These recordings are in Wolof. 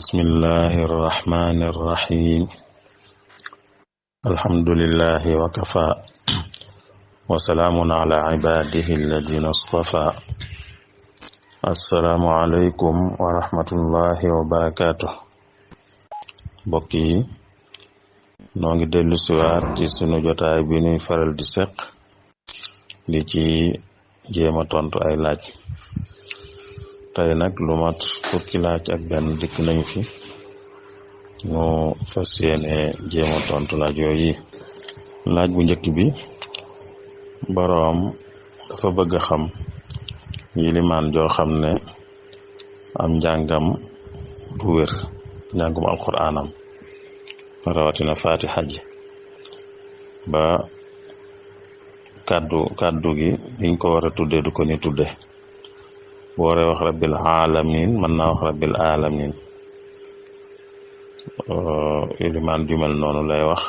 Bismillahi irrahmani irrahim. Alhamdulillahi wa kafa wa salaamun ala ibadihi alladina stafa. Assalaamu aleykum wa rahmatullahi wa barakatuh. Mbokk yi noo ngi dellu siwaat ci sunu jotaay bi nuy faral di seq di ci jéema tontu ay laaj. tey nag lu mat fukki laaj ak benn dikk nañu fi ñu fas yéene jéema tontu laaj yooyu. laaj bu njëkk bi boroom dafa bëgg a xam yilimaan joo xam ne am njàngam du wér, njàngum alquraanam rawatina fatiha ji ba kàddu gi liñ ko war a tudde du ko ni tudde. bu waree wax rabbil alamin mën naa wax rabbil alamin. ilimaan ju mel noonu lay wax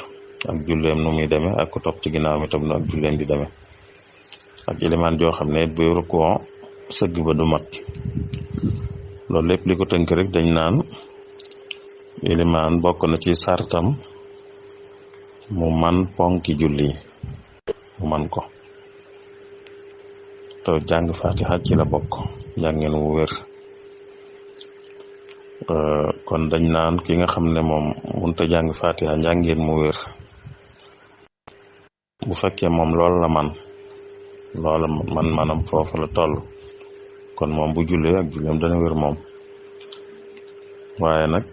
ak julleem nu muy demee ak ku topp ci ginnaaw itam nu ak julleem di demee. ak ilimaan joo xam ne buy rukkoo sëgg ba du mat. loolu lépp li ko tënk rek dañ naan ilimaan bokk na ci sartam mu man ponki julli mu man ko te jàng fatiha ci la bokk njàngeen wu wér. kon dañ naan ki nga xam ne moom mënta jàng fatiha njàngeen mu wér, bu fekkee moom loolu la loola manam foofu la toll, kon moom bu jullee ak julleem dana wér moom. waaye nag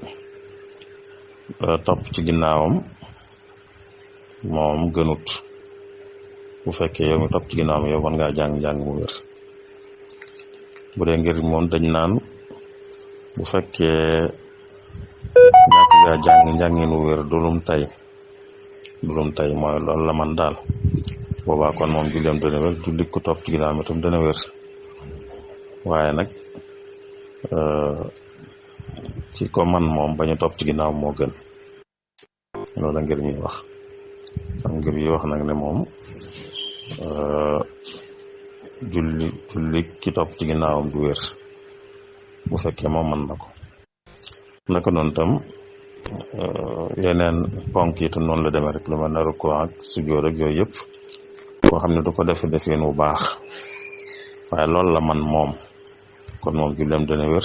topp ci ginnaawam moom gënut. bu fekkee yow mi topp ci ginnaawam yow mën ngaa jàng mu wér. bu dee ngir moom dañ naan bu fekkee ñàkk gaa njàngin wu wér dulum tay mooy loolu la man daal, boobaa kon moom julleem dana wér, julli ku topp ci ginnaawam itam dana wér. waaye nag ki ko man moom bañu topp ci ginnaaw moo gën. loolu la ngir mi wax. am ngir yi wax nag ne moom julli ki topp ci ginnaawam du wér bu fekkee moom mën na ko. naka noonu tam yeneen ponk yi tam noonu la demee rek, lu mel ne rukkoo ak sujjóot ak yooyu yëpp koo xam ne du ko defeen bu baax waaye loolu la man moom, kon moom julleem dana wér.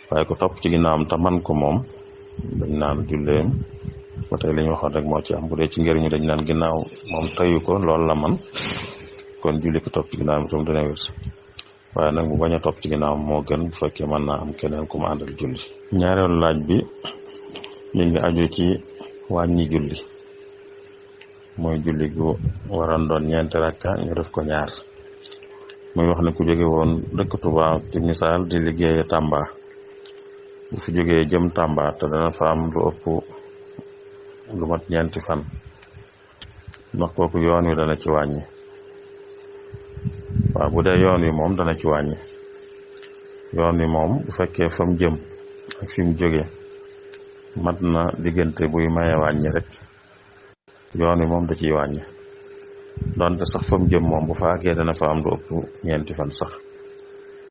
waaye ko topp ci ginnaawam te man ko moom dañ naan julleem ba tey li ñu waxoon rek moo ci am. bu dee ci ngir mi dañ naan ginnaaw moom tayu ko loolu la man, kon julli ko topp ci ginnaawam itam dana wér. waaye nag mu bañ a topp ci ginnaawam moo gën bu fekkee mën naa am keneen ku mu àndal julli. ñaareelu laaj bi mi ngi aju ci wàññi julli, mooy julli gu waroon doon ñeenti rakka ñu def ko ñaar. muy wax ne ku jóge woon dëkk Tuuba ci misaal di liggéeye Tamba, bu fi jógee jëm Tamba te dana fa am lu ëpp lu mat ñeenti fan, ndax kooku yoon wi dana ci wàññi. waaw bu dee yoon wi moom dana ci wàññi. yoon wi moom bu fekkee fa mu jëm ak fi mu jógee mat na diggante buy maye wàññi rek, yoon wi moom da ciy wàññi. donte sax fa mu jëm moom bu fa àggee dana fa am lu ëpp ñeenti fan sax,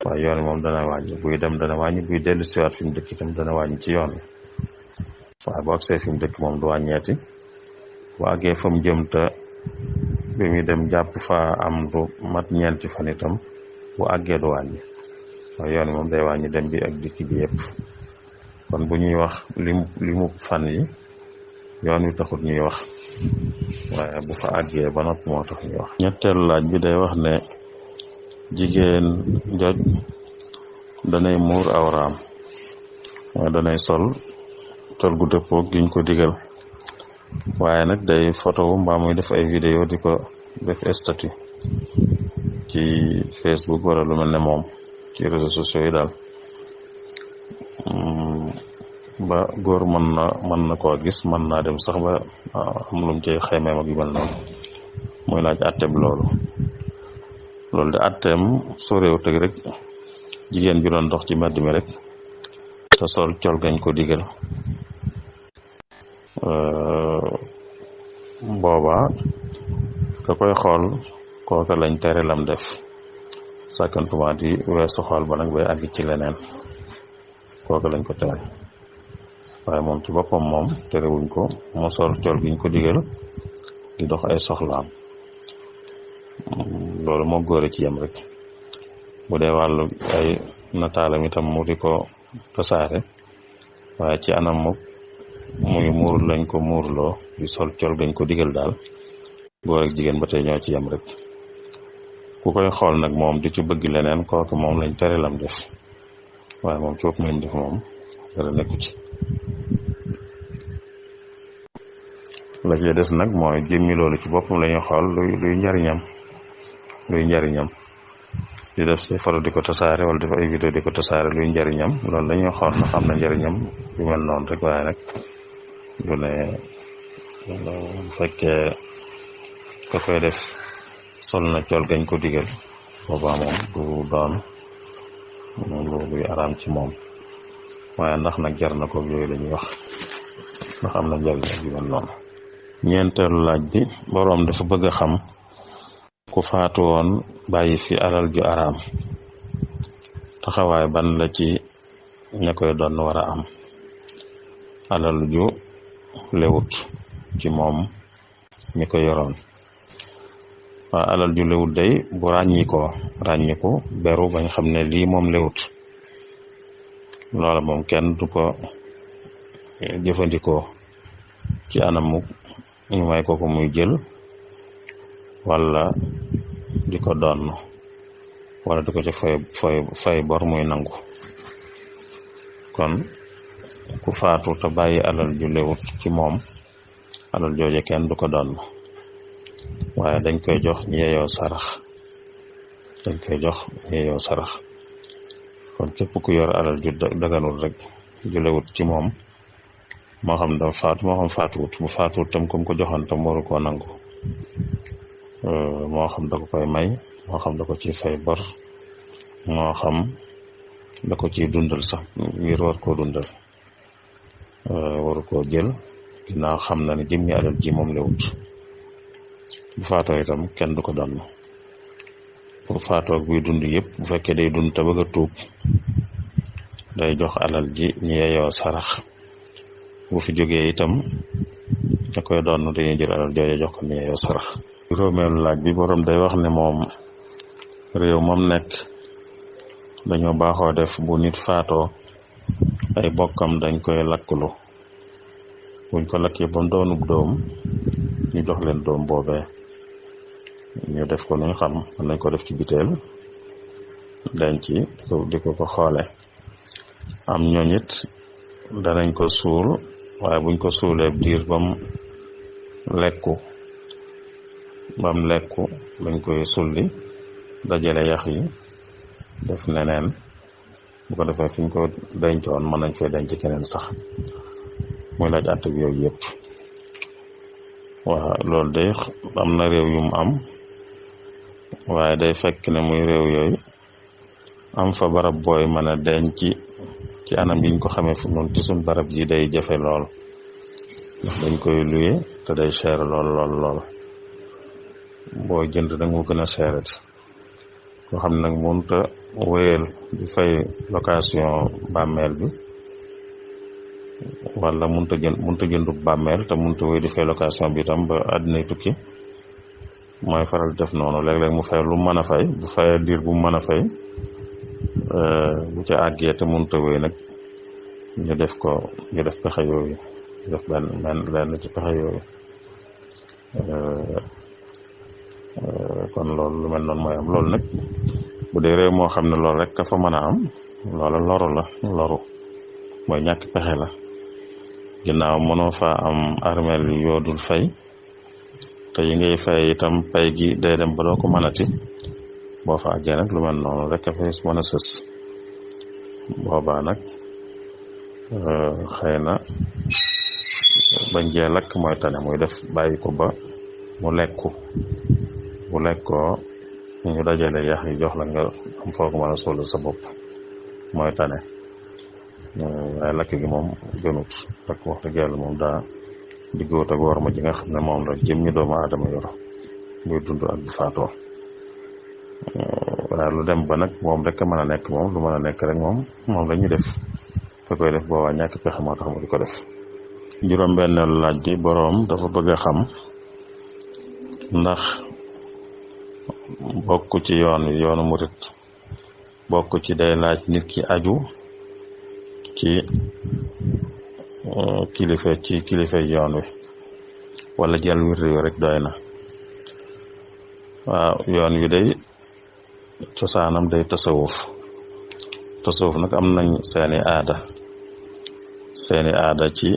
waaye yoon wi moom dana wàññi. buy dem dana wàññi, buy dellu siwaat fi mu dëkk itam dana wàññi ci yoon wi. waaye bu agsee fi mu dëkk moom du wàññeeti. bu àggee fa mu jëm te bi muy dem jàpp fa am lu mat ñeenti fan itam bu àggee du wàññi. waaye yoon wi moom day wàññi dem bi ak dikk bi yëpp. kon bu ñuy wax limu fan yi yoon wi taxut ñuy wax, waaye bu fa àggee ba noppi moo tax ñuy wax. ñetteelu laaj bi day wax ne jigéen joj danay muur awraam, mooy danay sol gu dëppoog giñ ko digal, waaye nag day photo mbaa muy def ay vidéo di ko def statut ci Facebook wala lu mel ne moom ci réseaux sociaux yi daal. ba góor mën na koo gis, mën naa dem sax ba am lum ci xaymeem ak yu mel noonu. muy laaj àtteem loolu de àtteem soo réew tëg rek jigéen bi doon dox ci mbedd mi rek te sol col gañ ko digal. booba ka koy xool kooka lañ tere lam def, sàkkantuma di weesu xool ba nag bay àgg ci leneen, kooku lañ ko tere. waaye moom ci boppam moom terewuñ ko mu sol col giñ ko digal di dox ay soxlaam loolu moo góore ci yem rek. bu dee wàllu ay nataalam itam mu di ko tasaare waaye ci anam muy muur lañ ko muurloo di sol col gañ ko digal daal góor ak jigéen ba tey ñoo ci yem rek. ku koy xool nag moom di ci bëgg leneen kooku moom lañ tere lam def waaye moom coop lañ def moom dara nekku ci. la ci des nag mooy jëmmi loolu ci boppam lañuy xool luy njariñam di def ci photo di ko tasaare wala def ay vidéo di ko tasaare luy njariñam loolu lañuy xool na xam na njariñam yu mel noonu rek waaye nag du ne bu fekkee ka koy def sol na col gañ ko digal boobaa moom du doon luy araam ci moom waaye ndax nag jar na ko yooyu lañuy wax ndax am na njariñ ak yu mel noonu. ñeenteelu laaj bi boroom dafa bëgg a xam ku faatu woon bàyyi fi alal ju araam taxawaay ban la ci ña koy doon war a am. alal ju lewut ci moom ñi ko yoroon waaw alal ju lewut day bu ràññiku beru bañ xam ne lii moom lewut loola moom kenn du ko jëfandikoo ci anamu ñu may ko muy jël wala di ko doon wala di ko ci fay bor muy nangu. kon ku faatu te bàyyi alal ju lewut ci moom alal jooje kenn du ko doon waaye dañ koy jox ñi yeyoo sarax kon képp ku yor alal ju daganul rek ju lewut ci moom moo xam dafa faatu moo xam faatuwut bu faatuwut tam comme ko joxoon tam waru koo nangu moo xam da ko koy may moo xam da ko ci fay bor moo xam da ko ci dundal sax ngir war koo dundal waru koo jël ginnaaw xam na ne jëmmi alal ji moom lewut bu faatoo itam kenn du ko doon bu faatoo buy dund yëpp bu fekkee day dund te bëgg a tuub day jox alal ji ñi yeyoo sarax bu fi jógee itam da koy doon dañuy jël alal jooje jox ko ñi yeyoo sarax. juróomeelu laaj bi borom day wax ne moom réew moom nekk dañoo baaxoo def bu nit faatoo ay bokkam dañ koy lakklu buñ ko lakkee ba mu doonub doom ñu jox leen doom boobee ñu def ko nuñ xam mën nañ ko def ci biteel denc di ko xoole am ñooñit danañ ko suul waaye buñ ko suulee diir bam lekku dañ koy sulli dajale yax yi def neneen bu ko defee fiñ ko dencoon mën nañ fay denc keneen sax muy laaj àtt bi yooyu yëpp. waaw loolu day am na réew yu mu am waaye day fekk ne muy réew yooyu am fa barab booy mën a denc ci anam yiñ ko xamee fu noonu ci suñ barab yi day jafe lool ndax dañ koy luye te day cher lool boo jënd nag mu gën a cheret koo xam ne nag mënut a wéyal di fay location bàmmeel bi wala mënut a jëndu bàmmeel te mënut a wéy di fay location bi itam ba àddinay tukki mooy faral def noonu léeg-léeg mu fay lu mën a fay bu fayee diir bu mu mën a fay bu ca àggee te mënut a wéy nag ñu def pexe yooyu ñu def lenn ci pexe yooyu kon loolu lu mel noonu mooy am loolu nag bu dee réew moo xam ne loolu rek ka fa mën a am loola loru mooy ñàkk pexe la ginnaaw mënoo fa am armeel yoo dul fay te yi ngay fay itam pay gi day dem ba doo ko mënati boo fa àggee nag lu mel noonu rek a fay mën a sës boobaa nag xëy na bañ jee lakk mooy tane muy def bàyyi ko ba mu lekku bu lekkoo ñu dajale yax yi jox la nga am foo ko mën a suul sa bopp mooy tane waaye lakk gi moom gënut ak wax dëgg yàlla moom daa diggoot ak war ma ji nga xam ne moom la jëmmi doomu aadama yor muy dund ak bu faatoo waaye lu dem ba nag moom rek a mën a nekk moom lu mën a nekk rek moom la ñu def ka koy def boobaa ñàkk pexe moo tax mu di ko def. juróom-benneelu laaj bi boroom dafa bëgg a xam ndax bokk ci yoonu murit bokk ci day laaj nit ki aju ci kilifa yoon wi wala jël wird wi rek doy na. waaw yoon wi day cosaanam day tasawuf nag am nañ seeni aada ci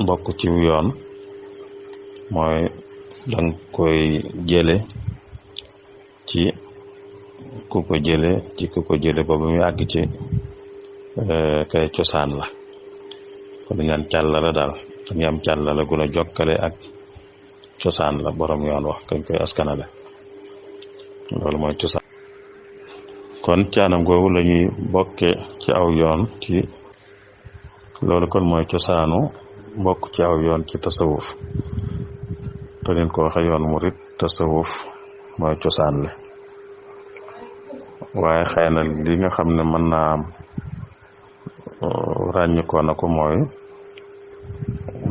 bokk ci yoon mooy dang koy jële ci ku ko jële ba muy àgg ci kay cosaan la ko dañaan càllala daal dañu am càllala gu la jokkale ak cosaan la borom yoon wax kañ koy askanale loolu mooy cosaan. kon ci anam googu la ñuy bokke ci aw yoon ci loolu kon mooy cosaanu bokk ci aw yoon ci tasawuf te leen ko waxe yoon murit tasawuf mooy cosaan le waaye xëy na li nga xam ne mën naa am ràññikoo na ko mooy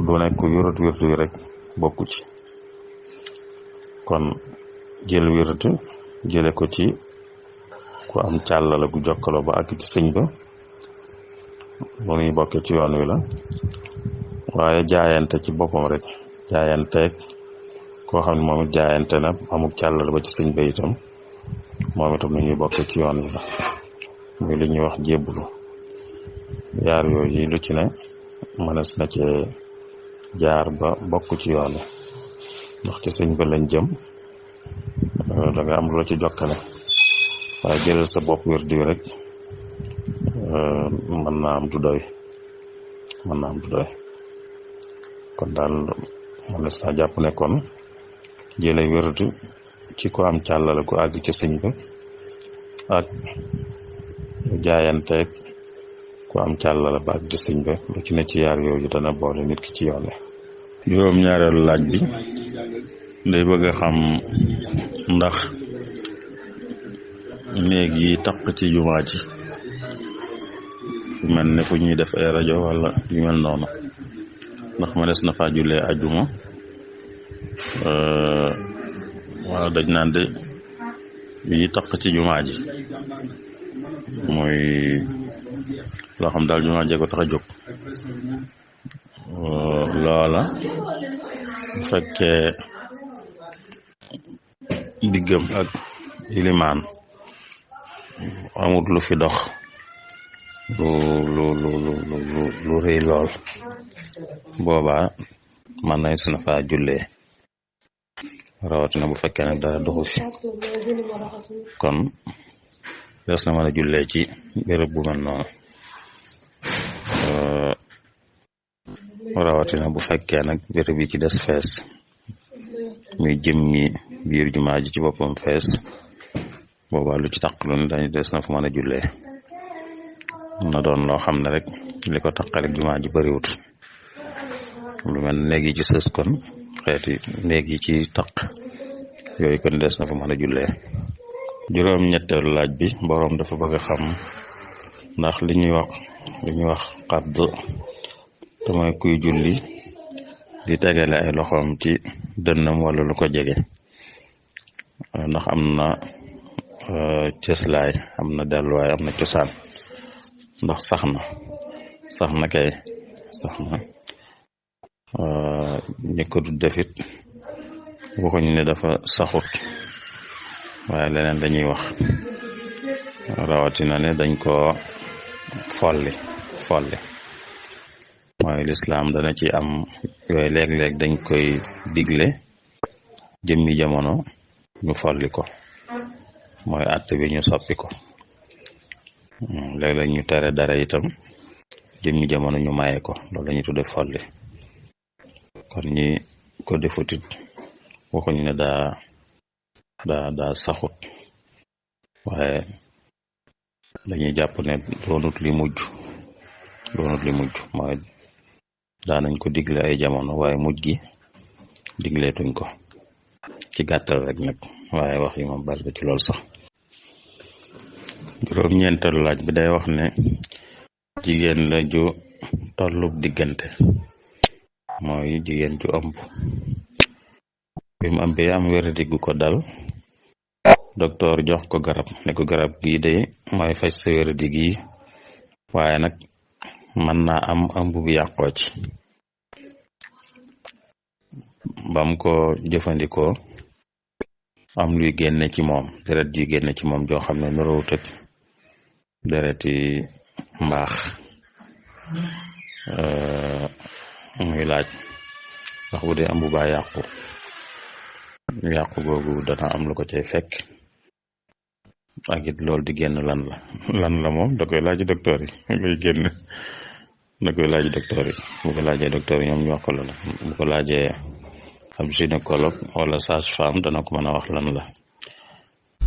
du nekk yurut wirdu yi rek bokku ci. kon jël wirdu jële ko ci ku am càllala gu jokkaloo ba àgg ci sëñ ba bu ñuy bokkee ci yoon wi la waaye jaayante ci boppam rek jaayanteeg koo xam ne moom it jaayante na amul càllala ba ci sëñ ba itam moom itam ni ñuy bokkee ci yoon wi la muy li ñuy wax jébbulu. yaar yooyu lu ci ne mënees na cee jaar ba bokk ci yoon wi ndax ci sëñ ba lañ jëm da nga am lu la ci jokkale waaye jëlal sa bopp wirdu wi rek mën naa am du doy kon daal mënees na jàpp ne kon jële wirdu ci ko am càllale ku àgg ci sëñ ba ak jaayanteeg ku am càllale ba àgg ci sëñ ba lu ci ne ci yaar yooyu dana boole nit ki ci yoon wi. juróom-ñaareelu laaj bi day bëgg a xam ndax néeg yi taq ci jumaa ji fu mel ne fu ñuy def ay rajo wala yu mel noonu ndax ma des na fa jullee ajuma wala dañ naan de yi taq ci jumaa ji mooy loo xam daal jumaa jee ko tax a jóg loola bu fekkee diggam ak ilimaan amut lu fi dox lu rëy lool boobaa man na suna fa jullee rawatina bu fekkee nag dara doxu fi kon des na mën a jullee ci béréb bu mel noonu rawatina bu fekkee nag béréb yi ci des fees muy jëmmi biir jumaa ji ci boppam fees boobaa lu ci taqalu ne dañu des na fa mën a jullee na doon loo xam ne rek li ko taqalik jumaa ji bariwut lu mel néeg yi ci sës kon xeeti néeg yi ci taq yooyu kon des na fa mën a jullee. juróom-ñetteelu laaj bi boroom dafa bëgg a xam ndax li ñuy wax xadd te mooy kuy julli di tegale ay loxoom ci dënnam wala lu ko jege ndax am na cëslaay am na delluwaay am na cosaan ndax sax na kay sax na ñi ko du defit waxuñu ne dafa saxut waaye leneen dañuy wax rawatina ne dañ ko folli mooy lislaam dana ci am yooyu léeg-léeg dañ koy digle jëmmi jamono ñu folli ko mooy àtt bi ñu soppi ko léeg-léeg ñu tere dara itam jëmmi jamono ñu maye ko loolu la ñuy tudde folli kon ñi ko defutit waxuñu ne daa saxut waaye dañuy jàpp ne doonut li mujj mooy daanañ ko digle ay jamono waaye mujj gi digleetuñ ko ci gàttal rek nag waaye wax yi moom bari ci loolu sax. juróom-ñeenteelu laaj bi day wax ne jigéen la ju tollub diggante mooy jigéen ju ëmb bi mu ëmbee am wéradi gu ko dal docteur jox ko garab ne ko garab gii de mooy faj sa wéradi gi waaye nag mën naa am ëmb bi yàqoo ci bam ko jëfandikoo am luy génne ci moom deret juy génne ci moom joo xam ne nuroowut ak dereti mbaax muy laaj ndax bu dee ëmb ba yàqu googu dana am lu ko cay fekk ak it loolu di génn lan la moom da koy laaj docteur yi lay génn da koy laaj docteur yi bu ko laajee docteur yi ñoom ñu wax ko la bu ko laajee ab gynécologue wala sage-femme dana ko mën a wax lan la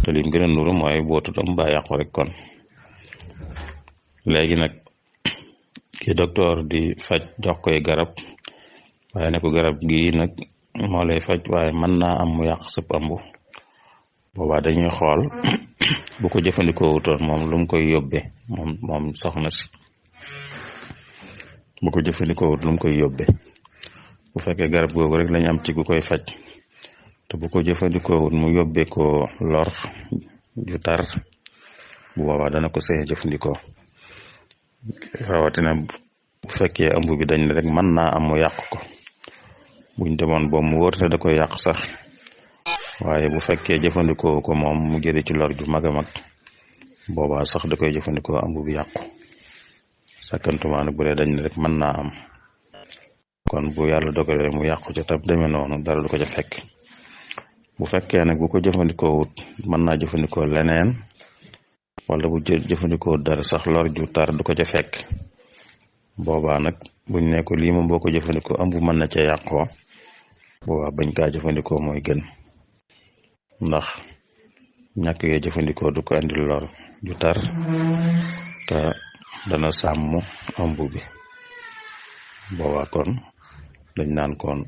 te lim gën a nuru mooy bootut ëmb ba yàqu rek kon léegi nag ki docteur di faj jox koy garab waaye ne ko garab gi nag moo lay faj waaye mën naa am mu yàq sëp ëmb boobaa dañuy xool bu ko jëfandikoo wutoon moom lu mu koy yóbbee moom soxna si bu ko jëfandikoo wut lu mu koy yóbbee bu fekkee garab googu rek lañ am ci gu koy faj te bu ko jëfandikoo wut mu yóbbee ko lor ju tar bu boobaa dana ko see jëfandikoo rawatina bu fekkee ëmb bi dañ rek mën naa am mu yàq ko buñ demoon boobu mu wóor te da koy yàq sax waaye bu fekkee jëfandikoo ko moom mu jëri ci lor ju mag a mag boobaa sax da koy jëfandikoo ëmb bi yàqu sakkantumaa nag bu dee dañ rek mën naa am kon bu yàlla dogalee mu yàqu ca tab demee noonu dara du ko ca fekk bu fekkee nag bu ko jëfandikoo wut mën naa jëfandikoo leneen wala bu jëfandikoo dara sax lor ju tar du ko ca fekk boobaa nag buñ ne ko lii moom boo ko jëfandikoo ëmb mën na ca yàqoo boobaa bañ kaa jëfandikoo mooy gën ndax ñàkk ngee jëfandikoo du ko andi lor ju tar te dana sàmm ëmb bi boobaa kon dañ naan kon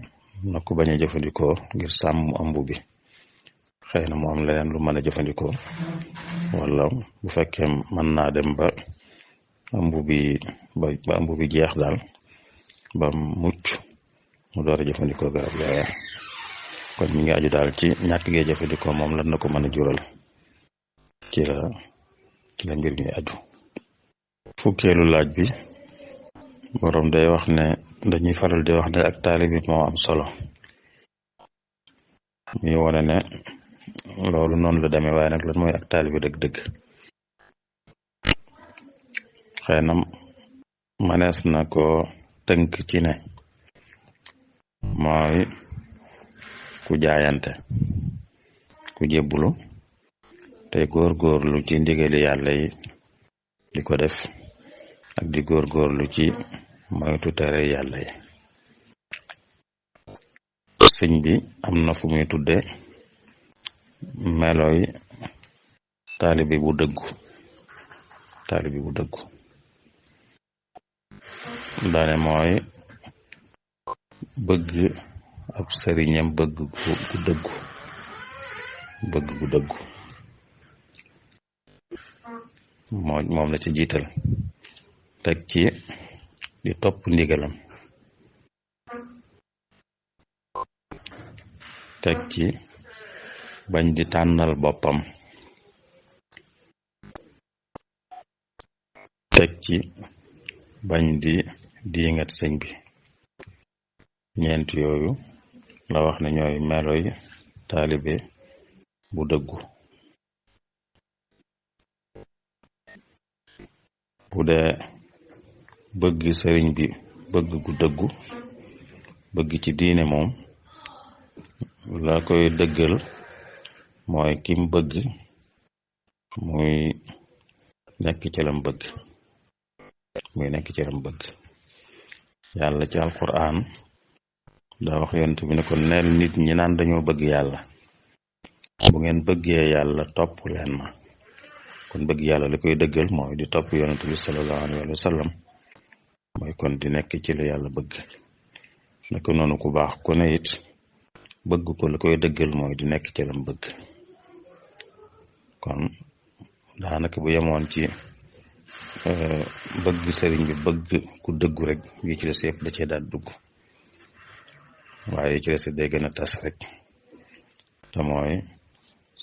na ko bañ a jëfandikoo ngir sàmm ëmb bi xëy na mu am leneen lu mën a jëfandikoo wala bu fekkee mën naa dem ba ëmb bi jeex daal ba mucc mu door a jëfandikoo garab yooya kon mi ngi aju daal ci ñàkk gee jëfandikoo moom lan na ko mën a jural ci la mbir mi aju fukkeelu laaj bi borom day wax ne dañuy faral di wax ne ak taalibe moo am solo muy wane ne loolu noonu la demee waaye nag lan mooy ak taalibe dëgg-dëgg xëy na manees na ko tënk ci ne mooy ku jaayante ku jébbulu tey góorgóorlu ci ndigali yàlla yi di ko def ak di góorgóorlu ci moytu tere yàlla yi sëñ bi am na fu muy tudde meloy taalibe bu dëggu daane mooy bëgg ab sëriñam bëgg gu dëggu moom la ci jiital teg ci di topp ndigalam teg ci bañ di tànnal boppam teg ci bañ di diingat sëñ bi ñeent yooyu la wax ne ñooy meloy taalibe bu dëggu bu dee bëgg sëriñ bi bëgg gu dëggu bëgg ci diine moom la koy dëggal mooy kim bëgg muy nekk ci lam bëgg yàlla ci alquran daa wax yonent bi ne ko neel nit ñi naan dañoo bëgg yàlla bu ngeen bëggee yàlla topp leen ma kon bëgg yàlla li koy dëggal mooy di topp yonent bi sallallahu alayhi wa sallam mooy kon di nekk ci lu yàlla bëgg naka noonu ku baax ku ne it bëgg ko li koy dëggal mooy di nekk ci lam bëgg kon daanaka bu yemoon ci bëgg sëriñ bi bëgg ku dëggu rek yi ci des yëpp da cee daal dugg waaye ci des day gën a tas rek te mooy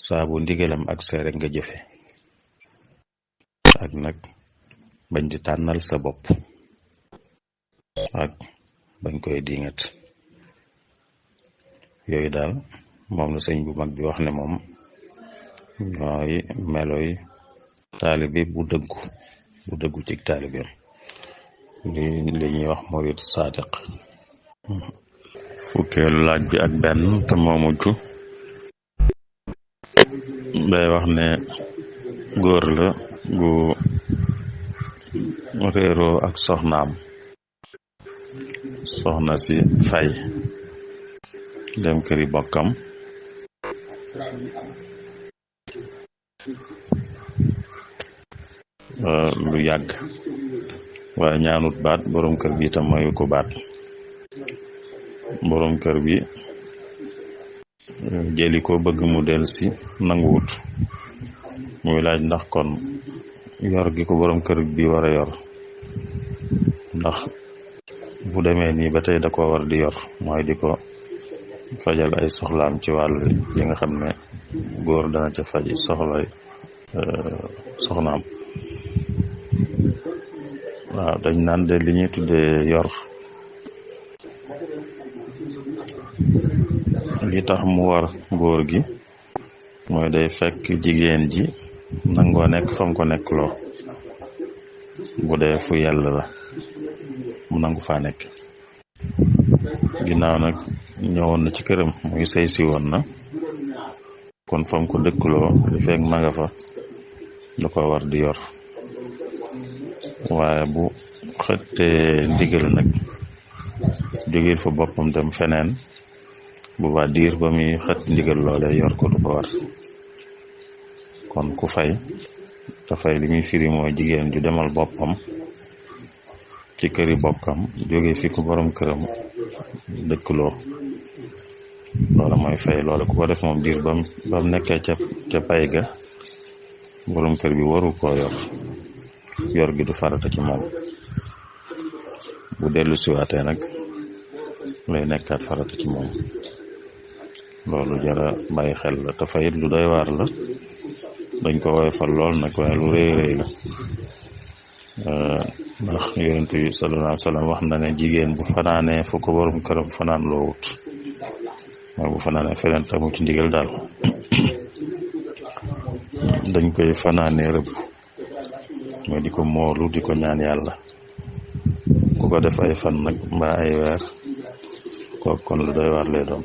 saabu ndigalam ak see rek nga jëfe ak nag bañ di tànnal sa bopp ak bañ koy diingat yooyu daal moom la sëñ bu mag bi wax ne moom ñooy meloy taalibe bu dëggu ci taalibeem li ñuy wax murid saadiq fukkeelu laaj bi ak benn te moo mujj day wax ne góor la gu réeroo ak soxnaam soxna si fay dem këri bokkam lu yàgg waaye ñaanut baat borom kër bi itam mayu ko baat borom kër bi jëli ko bëgg mu del si nanguwut muy laaj ndax kon yor gi ko borom kër bi war a yor ndax bu demee nii ba tey da ko war di yor mooy di ko fajal ay soxlaam ci wàllu yi nga xam ne góor dana ca faji soxlay soxnaam waaw dañ naan de li ñuy tuddee yor li tax mu war góor gi mooy day fekk jigéen ji nangoo nekk fam ko nekk loo bu dee fu yàlla la mu nangu faa nekk ginnaaw nag ñëwoon na ci këram muy sëy si woon na kon fam ko dëkkloo li fekk ma nga fa da ko war di yor waaye bu xëttee ndigal nag jógeel fa boppam dem feneen bu ba diir ba muy xët ndigal loolee yor ko du ko war kon ku fay te fay li muy firi mooy jigéen ju demal boppam ci këri bokkam jóge fi ku borom këram dëkkloo loola mooy fay loola ku ko def moom diir bam nekkee ca pay ga borom kër bi waru koo yor gi du farata ci moom bu dellu siwaatee nag lay nekkaat farata ci moom loolu jara bàyyi xel la te fayit lu doy waar la dañ ko woyofal lool nag waaye lu rëy rëy la ndax yonent bi sallallahu alayhi wa sallam wax na ne jigéen bu fanaanee fu ko borom këram fanaan loo wut mooy bu fanaanee feneen tamu ci ndigal daal dañ koy fanaanee rëbb mooy di ko moolu di ko ñaan yàlla ku ko def ay fan nag mbaa ay weer kooku kon lu doy waar lay doon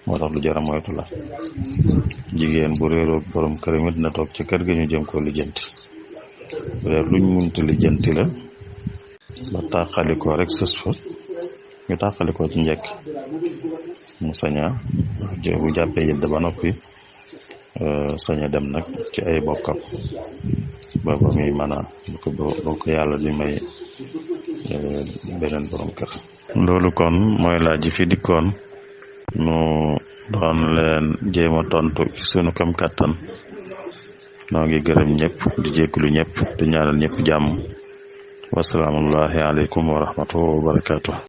moo tax lu jara moytu la jigéen bu réeroo borom këram it na toog ci kër ga ñu jëm ko lijjanti bu dee luñ munti lijjanti la ba tàqalikoo rek sës fa ñu tàqalikoo ci njëkk mu saña bu jàppee yëdd ba noppi saña dem nag ci ay bokkam ba muy mën a boo ko yàlla di may beneen borom kër. loolu kon mooy laaj ji fi dikkoon nu doon leen jéem a tontu ci sunu kam kàttan noo ngi gërëm ñëpp di jégalu ñëpp di ñaanal ñëpp jàmm wasalaamullahi aleykum wa rahmatullahi wa barakaatu.